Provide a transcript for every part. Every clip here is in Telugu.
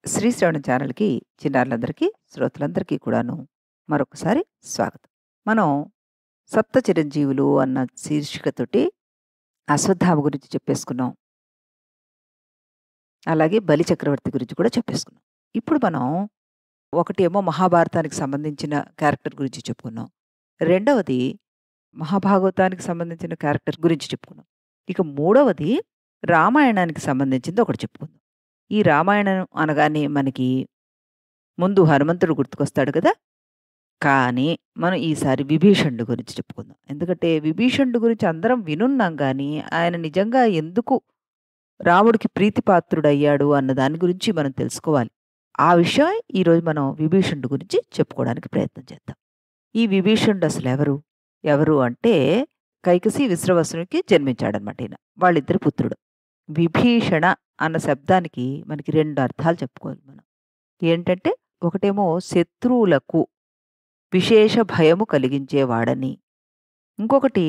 శ్రీశ్రవణం ఛానల్‌కి చిన్నారులందరికీ, శ్రోతలందరికీ కూడాను మరొకసారి స్వాగతం. మనం 'సప్త చిరంజీవులు' అన్న శీర్షికతోటి అశ్వత్థామ గురించి చెప్పేసుకున్నాం. అలాగే బలి చక్రవర్తి గురించి కూడా చెప్పేసుకున్నాం. ఇప్పుడు మనం ఒకటేమో మహాభారతానికి సంబంధించిన క్యారెక్టర్ గురించి చెప్పుకున్నాం. రెండవది మహాభాగవతానికి సంబంధించిన క్యారెక్టర్ గురించి చెప్పుకున్నాం. ఇక మూడవది రామాయణానికి సంబంధించింది ఒకటి చెప్పుకుందాం. ఈ రామాయణం అనగానే మనకి ముందు హనుమంతుడు గుర్తుకొస్తాడు కదా! కానీ మనం ఈసారి విభీషణుడి గురించి చెప్పుకుందాం. ఎందుకంటే విభీషణుడి గురించి అందరం వినున్నాం గానీ, ఆయన నిజంగా ఎందుకు రాముడికి ప్రీతిపాత్రుడయ్యాడు అన్న దాని గురించి మనం తెలుసుకోవాలి. ఆ విషయమే ఈరోజు మనం విభీషణుడి గురించి చెప్పుకోవడానికి ప్రయత్నం చేద్దాం. ఈ విభీషణుడు అసలెవరు? ఎవరు అంటే కైకసి, విశ్రవసునికి జన్మించాడనమాట ఈయన. వాళ్ళిద్దరి పుత్రుడు. విభీషణ అన్న శబ్దానికి మనకి 2 అర్థాలు చెప్పుకోవాలి మనం. ఏంటంటే ఒకటేమో శత్రువులకు విశేష భయము కలిగించేవాడని. ఇంకొకటి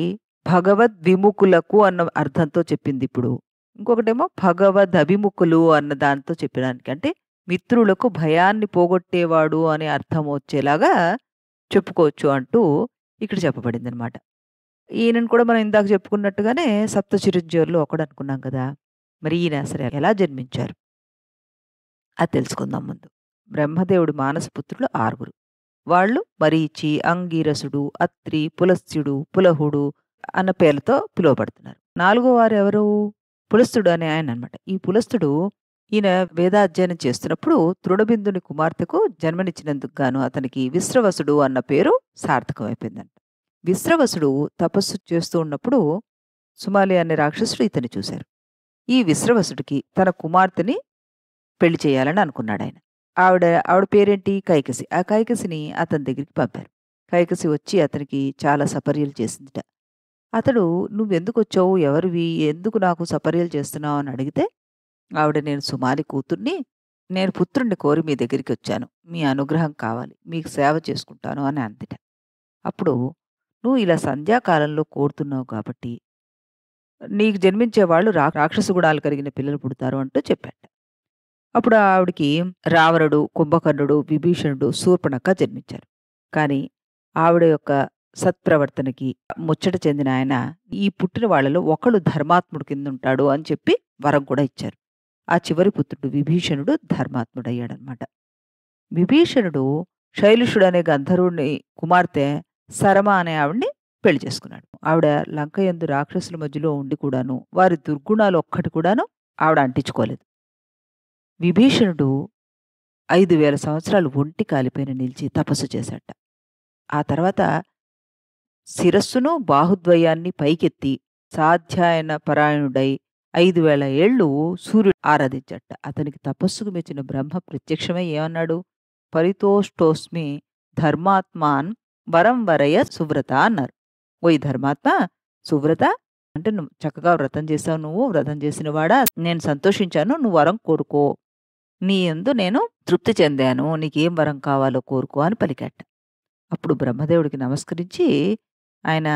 భగవద్విముఖులకు అన్న అర్థంతో చెప్పిందిప్పుడు. ఇంకొకటేమో భగవదభిముఖులు అన్న దాంతో చెప్పడానికి. అంటే మిత్రులకు భయాన్ని పోగొట్టేవాడు అనే అర్థం వచ్చేలాగా చెప్పుకోవచ్చు అంటూ ఇక్కడ చెప్పబడిందనమాట. ఈయనను కూడా మనం ఇందాక చెప్పుకున్నట్టుగానే సప్త చిరంజీవుల్లో ఒకడనుకున్నాం కదా! మరి ఈయన అసలు ఎలా జన్మించారు? అది తెలుసుకుందాం ముందు. బ్రహ్మదేవుడి మానసపుత్రులు 6. వాళ్ళు మరీచి, అంగీరసుడు, అత్రి, పులస్త్యుడు, పులహుడు అన్న పేర్లతో పిలువబడుతున్నారు. నాలుగో వారు ఎవరు? పులస్తుడు అనే ఆయననమాట. ఈ పులస్తుడు ఈయన వేదాధ్యయనం చేస్తున్నప్పుడు తృణబిందుని కుమార్తెకు జన్మనిచ్చినందుకు గాను అతనికి విశ్రవసుడు అన్న పేరు సార్థకమైపోయిందంట. విశ్రవసుడు తపస్సు చేస్తూ ఉన్నప్పుడు సుమాలి అనే రాక్షసుడు ఇతన్ని చూశారు. ఈ విశ్రవసుడికి తన కుమార్తెని పెళ్లి చేయాలని అనుకున్నాడాయన. ఆవిడ పేరేంటి? కైకసి. ఆ కైకసిని అతని దగ్గరికి పంపారు. కైకసి వచ్చి అతనికి చాలా సపర్యలు చేసిందిట. అతడు "నువ్వెందుకొచ్చావు? ఎవరివి? ఎందుకు నాకు సపర్యలు చేస్తున్నావు?" అని అడిగితే ఆవిడ "నేను సుమాలి కూతుర్ని. నేను పుత్రుడిని కోరి మీ దగ్గరికొచ్చాను. మీ అనుగ్రహం కావాలి. మీకు సేవ చేసుకుంటాను" అని అందిట. అప్పుడు "నువ్వు ఇలా సంధ్యాకాలంలో కోరుతున్నావు కాబట్టి నీకు జన్మించేవాళ్ళు రాక్షస గుణాలు కలిగిన పిల్లలు పుడతారు" అంటూ చెప్పాట. అప్పుడు ఆవిడకి రావణుడు, కుంభకర్ణుడు, విభీషణుడు, శూర్పణఖ జన్మించారు. కానీ ఆవిడ యొక్క సత్ప్రవర్తనకి ముచ్చట చెందిన ఆయన ఈ పుట్టిన వాళ్ళలో ఒకడు ధర్మాత్ముడు కిందుంటాడు అని చెప్పి వరం కూడా ఇచ్చారు. ఆ చివరి పుత్రుడు విభీషణుడు ధర్మాత్ముడయ్యాడనమాట. విభీషణుడు శైలుషుడు అనే గంధర్వుని కుమార్తె సరమ అనే ఆవిడ్ని పెళ్లి చేసుకున్నాడు. ఆవిడ లంక యందు రాక్షసుల మధ్యలో ఉండి కూడాను వారి దుర్గుణాలు ఒక్కటి కూడాను ఆవిడ అంటించుకోలేదు. విభీషణుడు 5000 సంవత్సరాలు ఒంటి కాలిపైన నిలిచి తపస్సు చేశాట. ఆ తర్వాత శిరస్సును, బాహుద్వయాన్ని పైకెత్తి సాధ్యాయన పరాయణుడై 5000 ఏళ్ళు సూర్యుడు ఆరాధించట. అతనికి తపస్సుకు మెచ్చిన బ్రహ్మ ప్రత్యక్షమై ఏమన్నాడు? "పరితోష్టోస్మి ధర్మాత్మాన్ వరం వరయ సువ్రత" అన్నారు. ఓయ్ ధర్మాత్మ, సువ్రత అంటే నువ్వు చక్కగా వ్రతం చేసావు, నువ్వు వ్రతం చేసినవాడా, నేను సంతోషించాను, నువ్వు వరం కోరుకో. నీ యందు నేను తృప్తి చెందాను. నీకేం వరం కావాలో కోరుకో అని పలికాట. అప్పుడు బ్రహ్మదేవుడికి నమస్కరించి ఆయన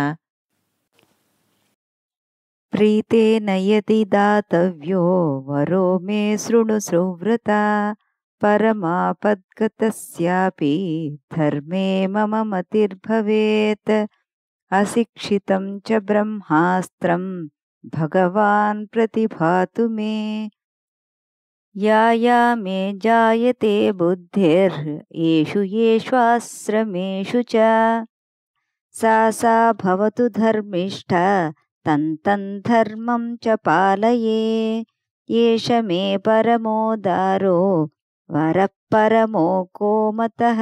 "ప్రీతేన యది దాతవ్యో వరో మే శృణు సువ్రత పరమాపద్గతస్యాపి ధర్మే మమ మతిర్భవేత్ అశిక్షితం చ బ్రహ్మాస్త్రం భగవాన్ ప్రతిభాతు మే యా మే జాయతే బుద్ధిర్ ఏషు యేష్వాశ్రమేషు చ సా భవతు ధర్మిష్ఠ తం ధర్మం చ పాలయే ఏష మే పరమోదారో వరః పరమో కోమతః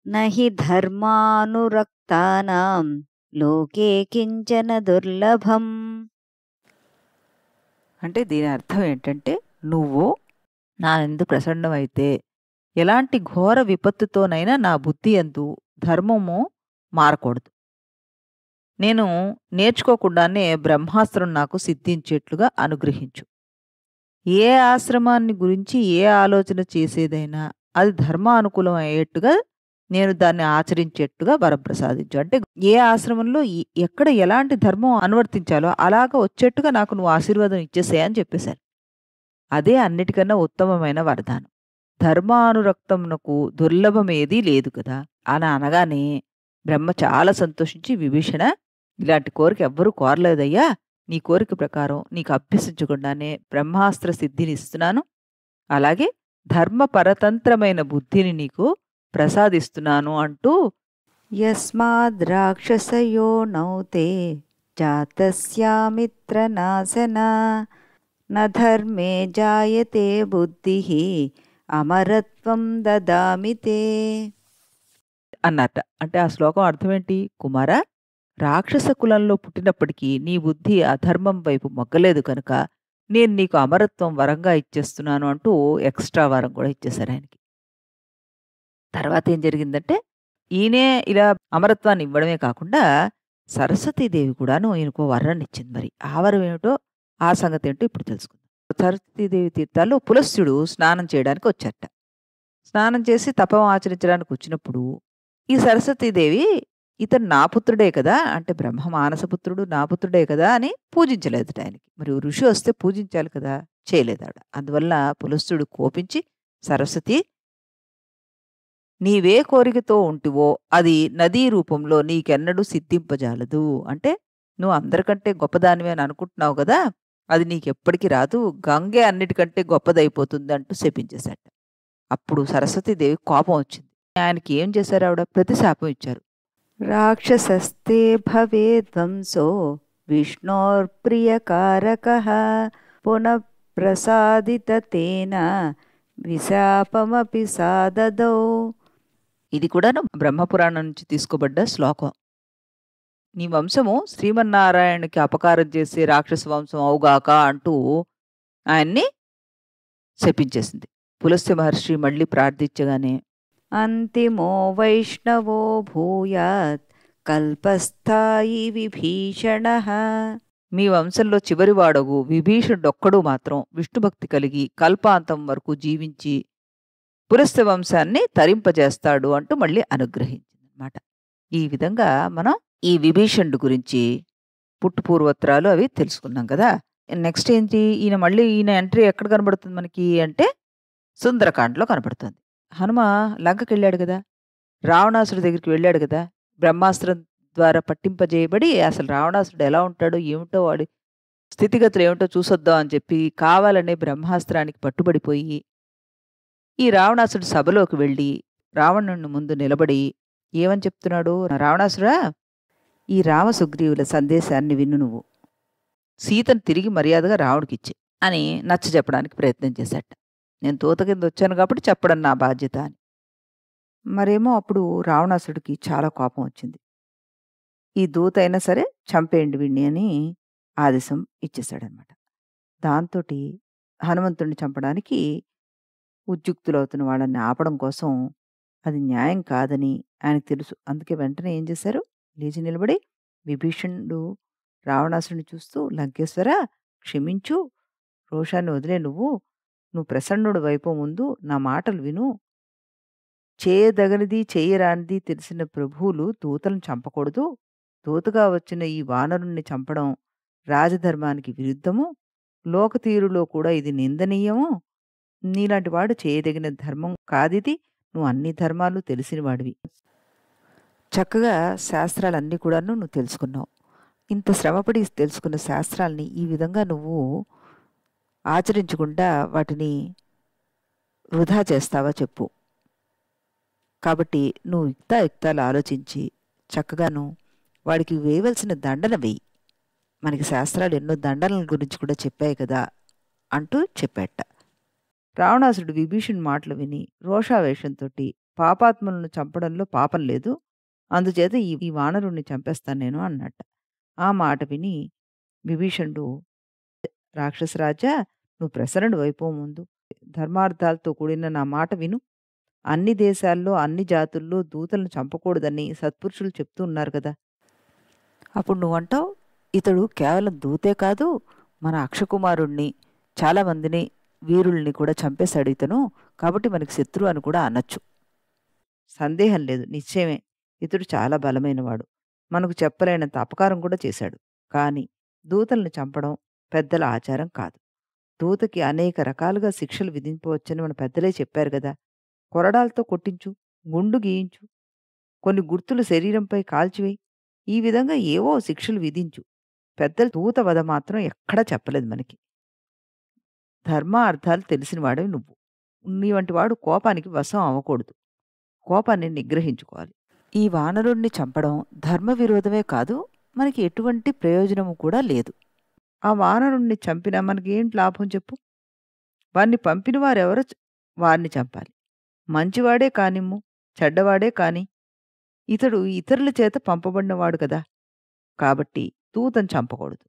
నహి ధర్మానురక్తానాం లోకే కించన దుర్లభం." అంటే దీని అర్థం ఏంటంటే, నువ్వు నా యందు ప్రసన్నమైతే ఎలాంటి ఘోర విపత్తుతోనైనా నా బుద్ధి యందు ధర్మము మారకూడదు. నేను నేర్చుకోకుండానే బ్రహ్మాస్త్రం నాకు సిద్ధించేట్లుగా అనుగ్రహించు. ఏ ఆశ్రమాన్ని గురించి ఏ ఆలోచన చేసేదైనా అది ధర్మానుకూలం అయ్యేట్టుగా నేను దాన్ని ఆచరించేట్టుగా వరం ప్రసాదించు. అంటే ఏ ఆశ్రమంలో ఎక్కడ ఎలాంటి ధర్మం అనువర్తించాలో అలాగా వచ్చేట్టుగా నాకు నువ్వు ఆశీర్వాదం ఇచ్చేసేయ్ అని చెప్పేశారు. అదే అన్నిటికన్నా ఉత్తమమైన వరదానం. ధర్మానురక్తమునకు దుర్లభమేదీ లేదు కదా! అని అనగానే బ్రహ్మ చాలా సంతోషించి విభీషణ ఇలాంటి కోరిక ఎవ్వరూ కోరలేదయ్యా! నీ కోరిక ప్రకారం నీకు అభ్యసించకుండానే బ్రహ్మాస్త్ర సిద్ధిని ఇస్తున్నాను. అలాగే ధర్మ పరతంత్రమైన బుద్ధిని నీకు ప్రసాదిస్తున్నాను అంటూ యస్మాద్రాక్షసయోనౌ తే జాతస్యామిత్రనాశన నధర్మే జాయతే బుద్ధిః అమరత్వం దదామి తే అన్నట్ట. అంటే ఆ శ్లోకం అర్థమేంటి? కుమారా, రాక్షస కులంలో పుట్టినప్పటికీ నీ బుద్ధి అధర్మం వైపు మొగ్గలేదు కనుక నేను నీకు అమరత్వం వరంగా ఇచ్చేస్తున్నాను అంటూ ఎక్స్‌ట్రా వరం కూడా ఇచ్చేసారాయనకి. తర్వాత ఏం జరిగిందంటే, ఈయనే ఇలా అమరత్వాన్ని ఇవ్వడమే కాకుండా, సరస్వతీదేవి కూడాను ఈయనకో వరాన్నిచ్చింది మరి. ఆ వరం ఏమిటో, ఆ సంగతేంటో ఇప్పుడు తెలుసుకుందాం. సరస్వతీదేవి తీర్థాల్లో పులస్త్యుడు స్నానం చేయడానికి వచ్చారట. స్నానం చేసి తపం ఆచరించడానికి వచ్చినప్పుడు, ఈ సరస్వతీదేవి ఇతను నా పుత్రుడే కదా! అంటే బ్రహ్మ మానసపుత్రుడు నా పుత్రుడే కదా! అని పూజించలేదట ఆయనకి. మరి ఋషి వస్తే పూజించాలి కదా! చేయలేదావిడ. అందువల్ల పులస్త్యుడు కోపించి, సరస్వతీ నీవే కోరికతో ఉంటివో అది నదీ రూపంలో నీకెన్నడూ సిద్ధింపజాలదు. అంటే నువ్వు అందరికంటే గొప్పదానివి అని అనుకుంటున్నావు గదా! అది నీకెప్పటికి రాదు. గంగే అన్నిటికంటే గొప్పదయిపోతుంది అంటూ శపించేశాట. అప్పుడు సరస్వతీదేవికి కోపం వచ్చింది. ఆయనకి ఏం చేశారు ఆవిడ? ప్రతిశాపం ఇచ్చారు. రాక్షసస్తే భవేద్వంసో విష్ణోర్ప్రియకారకః పునః ప్రసాదిత తేన విశాపమపి సాదదౌ. ఇది కూడాను బ్రహ్మపురాణం నుంచి తీసుకోబడ్డ శ్లోకం. నీ వంశము శ్రీమన్నారాయణునికి అపకారం చేసే రాక్షస వంశం అవుగాక అంటూ ఆయన్ని శపించేసింది. పులస్త్య మహర్షి మళ్ళీ ప్రార్థించగానే అంతిమో వైష్ణవో భూయాత్ కల్పస్థాయి విభీషణః. మీ వంశంలో చివరి వాడగు విభీషణుడొక్కడు మాత్రం విష్ణుభక్తి కలిగి కల్పాంతం వరకు జీవించి పులస్త్య వంశాన్ని తరింపజేస్తాడు అంటూ మళ్ళీ అనుగ్రహించిందనమాట. ఈ విధంగా మనం ఈ విభీషణుడు గురించి పుట్టు పూర్వోత్తరాలు అవి తెలుసుకున్నాం కదా! నెక్స్ట్ ఏంటి? ఈయన ఎంట్రీ ఎక్కడ కనబడుతుంది మనకి అంటే సుందరకాండలో కనబడుతుంది. హనుమ లంకకెళ్ళాడు గదా! రావణాసురుడి దగ్గరికి వెళ్ళాడు గదా! బ్రహ్మాస్త్రం ద్వారా పట్టింపజేయబడి అసలు రావణాసురుడు ఎలా ఉంటాడో, ఏమిటో వాడి స్థితిగతులు ఏమిటో చూసొద్దాం అని చెప్పి కావాలనే బ్రహ్మాస్త్రానికి పట్టుబడిపోయి, ఈ రావణాసురుడు సభలోకి వెళ్ళి రావణుని ముందు నిలబడి ఏమని చెప్తున్నాడు? రావణాసురా, ఈ రామ సుగ్రీవుల సందేశాన్ని విను నువ్వు. సీతను తిరిగి మర్యాదగా రావణుడికిచ్చెయి అని నచ్చజెప్పడానికి ప్రయత్నం చేశాట. నేను దూత కింద వచ్చాను కాబట్టి చెప్పడం నా బాధ్యత అని. మరేమో అప్పుడు రావణాసుడికి చాలా కోపం వచ్చింది. ఈ దూత అయినా సరే చంపేయండి వీడిని అని ఆదేశం ఇచ్చేశాడనమాట. దాంతోటి హనుమంతుడిని చంపడానికి ఉద్యుక్తులవుతున్న వాళ్ళని ఆపడం కోసం అది న్యాయం కాదని ఆయనకు తెలుసు. అందుకే వెంటనే ఏం చేశారు? లేచి నిలబడి విభీషణుడు రావణాసుడిని చూస్తూ లంకేశ్వరా క్షమించు, రోషాన్ని వదిలే నువ్వు ప్రసన్నుడు వైపు ముందు నా మాటలు విను. చేయదగనిది చేయరానిది తెలిసిన ప్రభువులు దూతలను చంపకూడదు. దూతగా వచ్చిన ఈ వానరుణ్ణి చంపడం రాజధర్మానికి విరుద్ధము. లోకతీరులో కూడా ఇది నిందనీయము. నీలాంటి వాడు చేయదగిన ధర్మం కాదిది. నువ్వు అన్ని ధర్మాలు తెలిసిన వాడివి. చక్కగా శాస్త్రాలన్నీ కూడాను నువ్వు తెలుసుకున్నావు. ఇంత శ్రమపడి తెలుసుకున్న శాస్త్రాల్ని ఈ విధంగా నువ్వు ఆచరించకుండా వాటిని వృధా చేస్తావా చెప్పు. కాబట్టి నువ్వు యుక్తాయుక్తాలు ఆలోచించి చక్కగాను వాడికి వేయవలసిన దండన వెయ్యి. మనకి శాస్త్రాలు ఎన్నో దండనల గురించి కూడా చెప్పాయి కదా అంటూ చెప్పాట. రావణాసురుడు విభీషణుడి మాటలు విని రోషావేశంతోటి పాపాత్ములను చంపడంలో పాపం లేదు, అందుచేత ఈ వానరుణ్ణి చంపేస్తాను నేను అన్నట్ట. ఆ మాట విని విభీషణుడు రాక్షసరాజా, నువ్వు ప్రసరణుడు వైపో ముందు. ధర్మార్థాలతో కూడిన నా మాట విను. అన్ని దేశాల్లో అన్ని జాతుల్లో దూతలను చంపకూడదని సత్పురుషులు చెప్తూ ఉన్నారు కదా. అప్పుడు నువ్వంటావు ఇతడు కేవలం దూతే కాదు, మన అక్షకుమారుణ్ణి చాలామందిని వీరుల్ని కూడా చంపేశాడు ఇతను, కాబట్టి మనకి శత్రువు అని కూడా అనొచ్చు. సందేహం లేదు, నిశ్చయమే ఇతడు చాలా బలమైనవాడు, మనకు చెప్పలేనంత అపకారం కూడా చేశాడు. కానీ దూతల్ని చంపడం పెద్దల ఆచారం కాదు. దూతకి అనేక రకాలుగా శిక్షలు విధింపవచ్చని మన పెద్దలే చెప్పారు గదా! కొరడాలతో కొట్టించు, గుండు గీయించు, కొన్ని గుర్తులు శరీరంపై కాల్చివేయి. ఈ విధంగా ఏవో శిక్షలు విధించు. పెద్దలు దూత వధ మాత్రం ఎక్కడా చెప్పలేదు మనకి. ధర్మ అర్థాలు తెలిసిన వాడివి నువ్వు. నీ వంటి వాడు కోపానికి వశం అవ్వకూడదు. కోపాన్ని నిగ్రహించుకోవాలి. ఈ వానరుడిని చంపడం ధర్మ విరోధమే కాదు, మనకి ఎటువంటి ప్రయోజనము కూడా లేదు. ఆ వానరుడిని చంపినా మనకేంటి లాభం చెప్పు? వాడిని పంపిన వారెవరో వారిని చంపాలి. మంచివాడే కానిమ్ము, చెడ్డవాడే కాని, ఇతడు ఇతరుల చేత పంపబడినవాడు కదా! కాబట్టి దూతను చంపకూడదు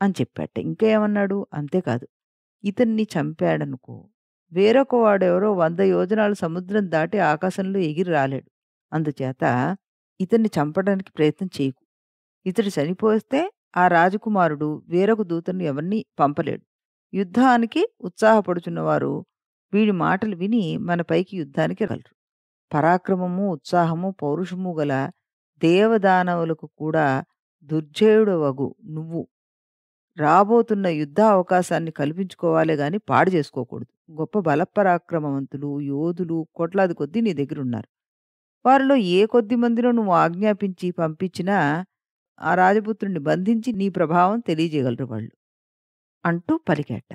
అని చెప్పాట. ఇంకా ఏమన్నాడు? అంతేకాదు. ఇతన్ని చంపాడనుకో, వేరొక వాడెవరో 100 యోజనాలు సముద్రం దాటి ఆకాశంలో ఎగిరి రాలేడు. అందుచేత ఇతన్ని చంపడానికి ప్రయత్నం చేయకు. ఇతడు చనిపోస్తే ఆ రాజకుమారుడు వేరొక దూతను ఎవరిని పంపలేడు. యుద్ధానికి ఉత్సాహపడుచున్నవారు వీడి మాటలు విని మన పైకి యుద్ధానికి గలరు. పరాక్రమము, ఉత్సాహము, పౌరుషము గల దేవదానవులకు కూడా దుర్జయుడవగు నువ్వు రాబోతున్న యుద్ధ అవకాశాన్ని కల్పించుకోవాలే గాని పాడు చేసుకోకూడదు. గొప్ప బలపరాక్రమవంతులు, యోధులు కోట్లాది కొద్దీ నీ దగ్గరున్నారు. వారిలో ఏ కొద్ది మందినో నువ్వు ఆజ్ఞాపించి పంపించినా ఆ రాజపుత్రుడిని బంధించి నీ ప్రభావం తెలియజేయగలరు వాళ్ళు అంటూ పలికాట.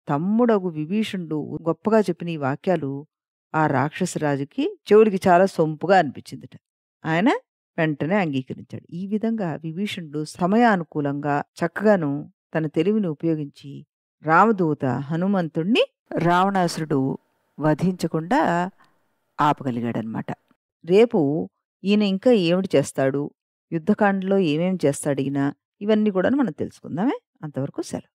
తమ్ముడగు విభీషణుడు గొప్పగా చెప్పిన ఈ వాక్యాలు ఆ రాక్షసరాజుకి చెవుడికి చాలా సొంపుగా అనిపించిందిట. ఆయన వెంటనే అంగీకరించాడు. ఈ విధంగా విభీషణుడు సమయానుకూలంగా చక్కగాను తన తెలివిని ఉపయోగించి రామదూత హనుమంతుణ్ణి రావణాసురుడు వధించకుండా ఆపగలిగాడనమాట. రేపు ఈయన ఇంకా ఏమిటి చేస్తాడు, యుద్ధకాండలో ఏమేమి చేస్తాడు ఈయన, ఇవన్నీ కూడా మనం తెలుసుకుందామే. అంతవరకు సెలవు.